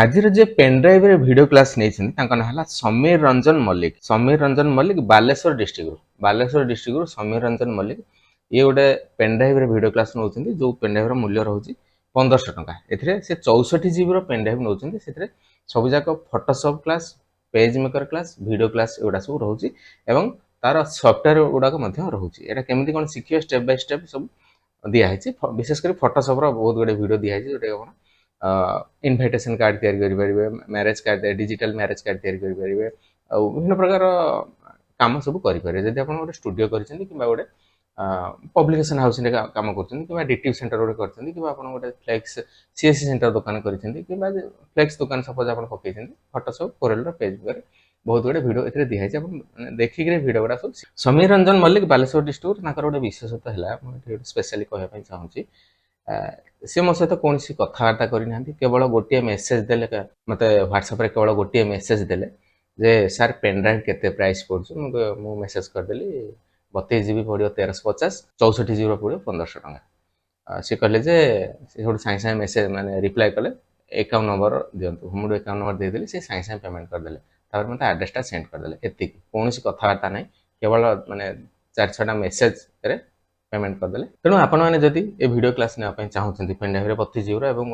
आज जे पेनड्राइव रे video class नहीं समीर रंजन मल्लिक बालेश्वर डिस्ट्रिक्ट समीर रंजन मल्लिक ये गोटे पेनड्राइव रे वीडियो क्लास नौ जो पेनड्राइव मूल्य रोचे 1500 टंका से 64 जीबी पेनड्राइव नौ सब जाक Photoshop class page maker class video class एगुड़ा सब रोचे एवं तार सॉफ्टवेयर गुड़ाक रोचे केमी कौन शिखिए स्टेप बाय स्टेप सब दिखाई विशेषकर फोटोशॉप बहुत गुड़े वीडियो दिखाई जोटा इनविटेशन कार्ड तैयारी करेंगे marriage card digital marriage card तैयारी करेंगे विभिन्न प्रकार काम सब करेंगे जब आप गोटे स्टूडियो करेंगे कि गोटे पब्लिकेशन हाउस काम कर डीटीपी सेंटर गोटे कर फ्लेक्स सीएससी सेंटर दुकान कर फ्लेक्स दुकान सपोज आप पकई फोटोशॉप कोरेल पेज पर बहुत गुड़े भिड ए दिखाई देखिए भिड गुड़ा सब समीर रंजन मल्लिक बालेश्वर डिस्ट्रिक्ट गोटे विशेषता है स्पेशली कहना चाहूँगी सी मो सहित कौन कथबार्ता करना केवल गोटे मेसेज देले मत व्हाट्सएप केवल गोटे मेसेज देले जे सर पेनड्राइव केते प्राइस पड़ू मु मेसेज करदेली 32 जीबी पड़ो 1350 64 जीबी पड़ो 1500 टंका सी कहले जे सागे सागे मेसेज माने रिप्लाई कले अकाउंट नंबर दिंतु हम अकाउंट नंबर देदेली से सागे सागे पेमेंट करदे मत आड्रेसटा सेंड करदे एति कौन कथबार्ता ना केवल माने 4-6टा मेसेज पेमेंट करदे तेणु आपण मैंने जदि ए वीडियो क्लास नापी चाहूँगी पेनड्राइव 32 जीबी एवं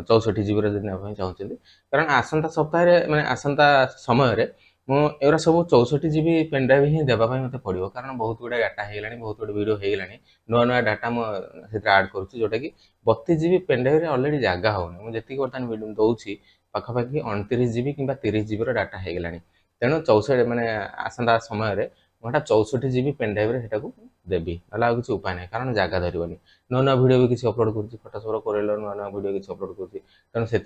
64 जीबी नापी चाहूँगी कारण आसंता सप्ताह मैंने आसंता समय मुझे सब 64 जीबी पेनड्राइव ही देवाई मत पड़ो कारण बहुत गुड़ा डाटा होगा बहुत गुड़े वीडियो होगा नुआ नुआ डाटा मुझे आड करुँच जोटा कि 32 जीबी पेनड्राइव अलरेडी जगह होनी मुझे बर्तमान दौर पाखापाखि 29 जीबी कि 30 जीबी डाटा होगा तेणु 64 मैंने आसंता समय मुझे 64 जीबी पेनड्राइव देवी ना किसी उपाय ना कारण जगह धरनी नुआ नुआ वीडियो भी किसी अपलोड कर फोटोशॉप कोरेल नुआ नुआ वीडियो किसी अपलोड कर तेणु से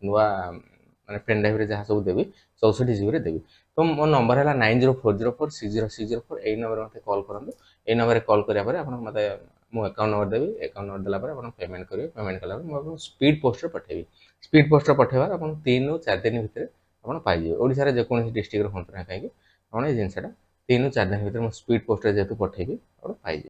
नुआ मैंने पेनड्राइव जहाँ सब देवी 64 जीबी देवी तो मो नंबर है 9040460604 यही नंबर मत कॉल करूँ ये नंबर कॉल करापर आप मत मो अकाउंट नंबर देवी अकाउंट नंबर देला आप पेमेंट करेंगे पेमेंट कला मुझे स्पीड पोस्टर पठेबी स्पीड पोस्टर पठेबार आप 3 ରୁ 4 दिन भितर आप पाइबे ओडिशा रे जेकोसी डिस्ट्रिक्ट हूँ ना कहीं आप ये जिनसा 3 ରୁ 4 दिन भितर स्पीड पोस्टर जेहेतु पठेबी आप पाइबे।